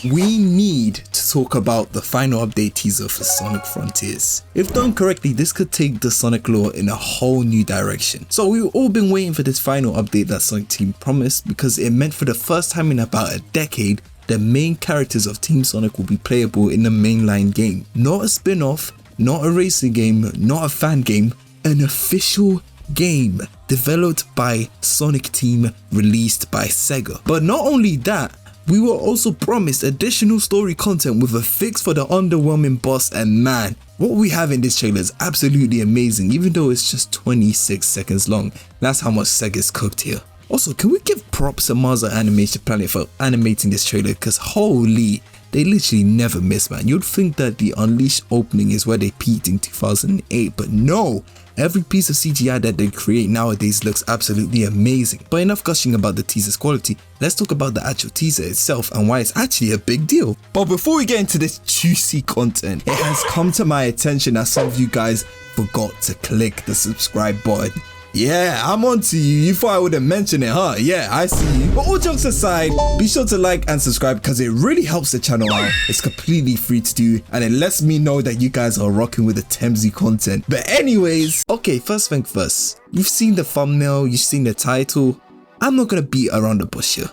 we need to talk about the final update teaser for Sonic Frontiers. If done correctly, this could take the Sonic lore in a whole new direction. So we've all been waiting for this final update that Sonic Team promised, because it meant for the first time in about a decade, the main characters of Team Sonic will be playable in the mainline game. Not a spin-off, not a racing game, not a fan game, an official game developed by Sonic Team, released by Sega. But not only that, we were also promised additional story content with a fix for the underwhelming boss, and man, what we have in this trailer is absolutely amazing, even though it's just 26 seconds long. That's how much Sega's cooked here. Also, can we give props to Marza Animation Planet for animating this trailer, because holy, they literally never miss, man. You'd think that the Unleashed opening is where they peaked in 2008, but no! Every piece of CGI that they create nowadays looks absolutely amazing. But enough gushing about the teaser's quality, let's talk about the actual teaser itself and why it's actually a big deal. But before we get into this juicy content, it has come to my attention that some of you guys forgot to click the subscribe button. Yeah, I'm on to you. You thought I wouldn't mention it, huh? Yeah, I see you. But all jokes aside, be sure to like and subscribe because it really helps the channel out. It's completely free to do and it lets me know that you guys are rocking with the Temzy content. But anyways, okay, first thing first. You've seen the thumbnail, you've seen the title. I'm not gonna beat around the bush here.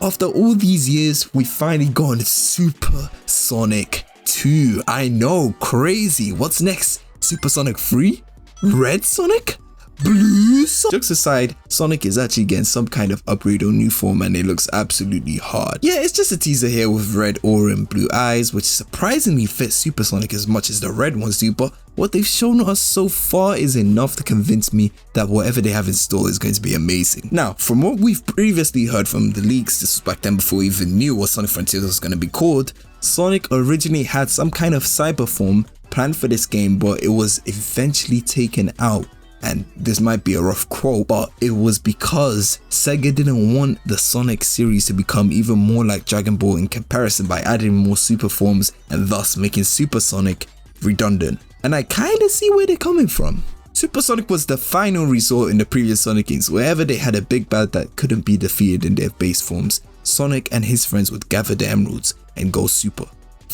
After all these years, we finally got Super Sonic 2. I know, crazy. What's next? Super Sonic 3? Red Sonic? Blue Sonic? Jokes aside, Sonic is actually getting some kind of upgrade or new form and it looks absolutely hard. Yeah, it's just a teaser here with red aura and blue eyes, which surprisingly fits Super Sonic as much as the red ones do, but what they've shown us so far is enough to convince me that whatever they have in store is going to be amazing. Now, from what we've previously heard from the leaks, this was back then before we even knew what Sonic Frontiers was going to be called, Sonic originally had some kind of cyber form planned for this game, but it was eventually taken out. And this might be a rough quote, but it was because Sega didn't want the Sonic series to become even more like Dragon Ball in comparison by adding more super forms and thus making Super Sonic redundant. And I kinda see where they're coming from. Super Sonic was the final resort in the previous Sonic games. Wherever they had a big bad that couldn't be defeated in their base forms, Sonic and his friends would gather the emeralds and go super.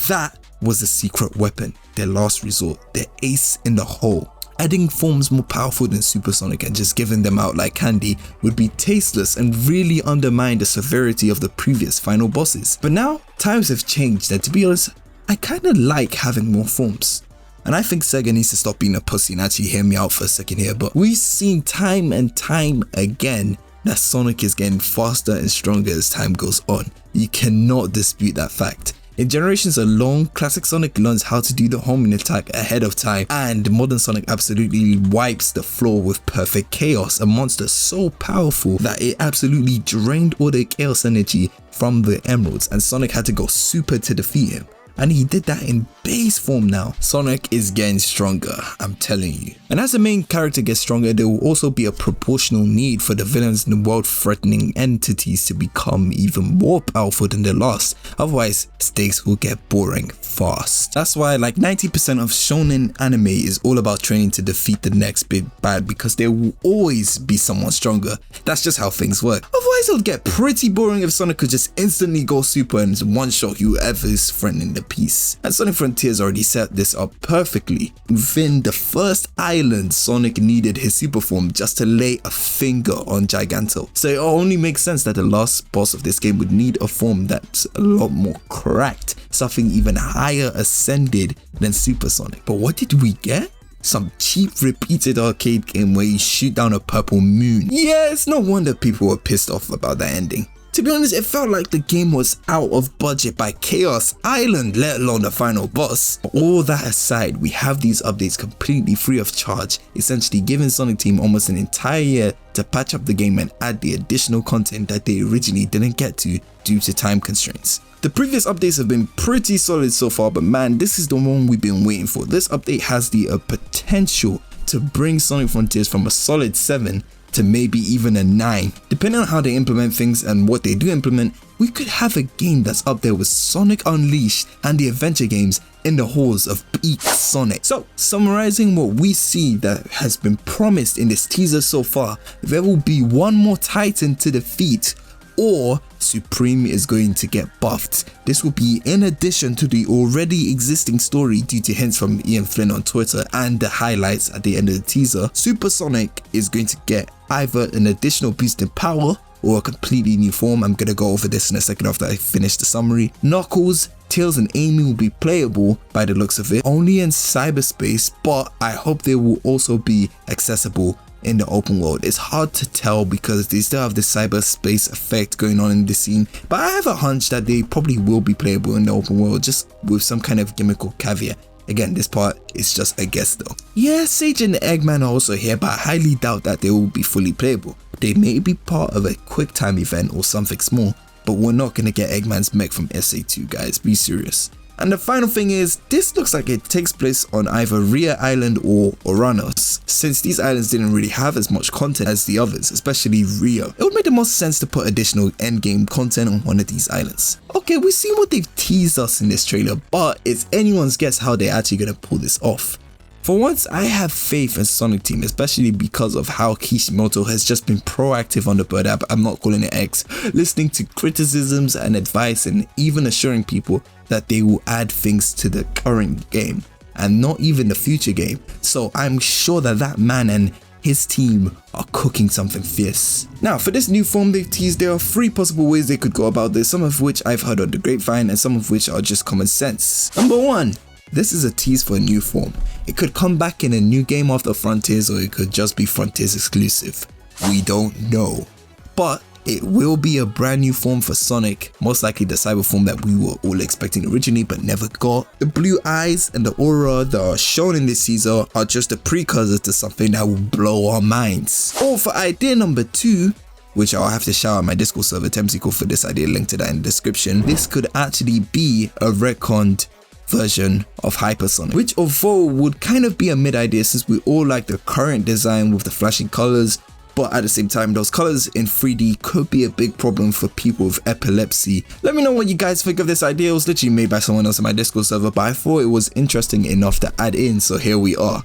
That was the secret weapon, their last resort, their ace in the hole. Adding forms more powerful than Super Sonic and just giving them out like candy would be tasteless and really undermine the severity of the previous final bosses. But now, times have changed and to be honest, I kinda like having more forms. And I think Sega needs to stop being a pussy and actually hear me out for a second here, but we've seen time and time again that Sonic is getting faster and stronger as time goes on. You cannot dispute that fact. In generations alone, classic Sonic learns how to do the homing attack ahead of time, and modern Sonic absolutely wipes the floor with perfect chaos, a monster so powerful that it absolutely drained all the chaos energy from the emeralds and Sonic had to go super to defeat him. And he did that in base form now. Sonic is getting stronger, I'm telling you. And as the main character gets stronger, there will also be a proportional need for the villains and the world-threatening entities to become even more powerful than the last. Otherwise, stakes will get boring fast. That's why like 90% of shonen anime is all about training to defeat the next big bad, because there will always be someone stronger. That's just how things work. Otherwise, it'll get pretty boring if Sonic could just instantly go super and one-shot whoever is threatening the peace. And Sonic Frontiers already set this up perfectly. Within the first island, Sonic needed his super form just to lay a finger on Giganto. So it only makes sense that the last boss of this game would need a form that's a lot more cracked, something even higher ascended than Super Sonic. But what did we get? Some cheap repeated arcade game where you shoot down a purple moon. Yeah, it's no wonder people were pissed off about that ending. To be honest, it felt like the game was out of budget by Chaos Island, let alone the final boss. But all that aside, we have these updates completely free of charge, essentially giving Sonic Team almost an entire year to patch up the game and add the additional content that they originally didn't get to due to time constraints. The previous updates have been pretty solid so far, but man, this is the one we've been waiting for. This update has the potential to bring Sonic Frontiers from a solid 7 to maybe even a 9. Depending on how they implement things and what they do implement, we could have a game that's up there with Sonic Unleashed and the adventure games in the halls of peak Sonic. So, summarizing what we see that has been promised in this teaser so far, there will be one more Titan to defeat, or Supreme is going to get buffed. This will be in addition to the already existing story due to hints from Ian Flynn on Twitter and the highlights at the end of the teaser. Supersonic is going to get either an additional boost in power or a completely new form. I'm gonna go over this in a second after I finish the summary. Knuckles, Tails and Amy will be playable by the looks of it, only in cyberspace, but I hope they will also be accessible in the open world. It's hard to tell because they still have the cyberspace effect going on in the scene, but I have a hunch that they probably will be playable in the open world, just with some kind of gimmick or caveat. Again, this part is just a guess though. Yeah, Sage and Eggman are also here, but I highly doubt that they will be fully playable. They may be part of a quick time event or something small, but we're not gonna get Eggman's mech from SA2, guys, be serious. And the final thing is, this looks like it takes place on either Rhea Island or Uranus. Since these islands didn't really have as much content as the others, especially Rhea, it would make the most sense to put additional endgame content on one of these islands. Okay, we've seen what they've teased us in this trailer, but it's anyone's guess how they're actually gonna pull this off. For once, I have faith in Sonic Team, especially because of how Kishimoto has just been proactive on the Bird app, I'm not calling it X, listening to criticisms and advice and even assuring people that they will add things to the current game and not even the future game. So I'm sure that that man and his team are cooking something fierce. Now for this new form they've teased, there are 3 possible ways they could go about this, some of which I've heard on the grapevine and some of which are just common sense. Number 1. This is a tease for a new form. It could come back in a new game after Frontiers, or it could just be Frontiers exclusive. We don't know. But it will be a brand new form for Sonic, most likely the cyber form that we were all expecting originally but never got. The blue eyes and the aura that are shown in this teaser are just a precursor to something that will blow our minds. Or for idea number 2, which I'll have to shout out my Discord server Temzy for this idea, link to that in the description, this could actually be a retconned version of Hypersonic, which although would kind of be a mid idea since we all like the current design with the flashing colors, but at the same time those colors in 3D could be a big problem for people with epilepsy. Let me know what you guys think of this idea. It was literally made by someone else in my Discord server, but I thought it was interesting enough to add in, so here we are.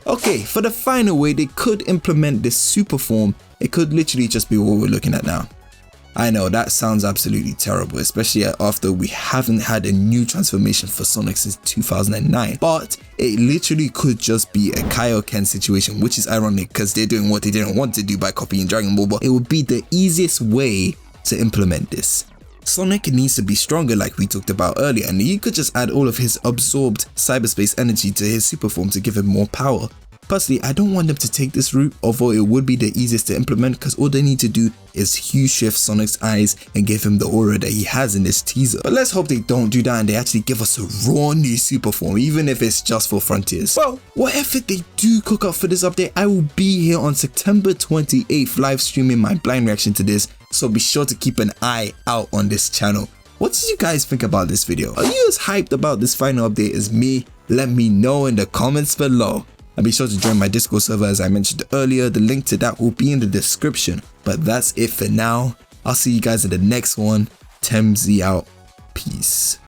Okay, for the final way they could implement this super form, it could literally just be what we're looking at now. I know that sounds absolutely terrible, especially after we haven't had a new transformation for Sonic since 2009, but it literally could just be a Kaioken situation, which is ironic because they're doing what they didn't want to do by copying Dragon Ball, but it would be the easiest way to implement this. Sonic needs to be stronger like we talked about earlier, and you could just add all of his absorbed cyberspace energy to his super form to give him more power. Personally, I don't want them to take this route, although it would be the easiest to implement because all they need to do is hue shift Sonic's eyes and give him the aura that he has in this teaser. But let's hope they don't do that and they actually give us a raw new super form, even if it's just for Frontiers. Well, whatever they do cook up for this update, I will be here on September 28th live streaming my blind reaction to this, so be sure to keep an eye out on this channel. What did you guys think about this video? Are you as hyped about this final update as me? Let me know in the comments below. And be sure to join my Discord server as I mentioned earlier, the link to that will be in the description. But that's it for now. I'll see you guys in the next one. Temzy out. Peace.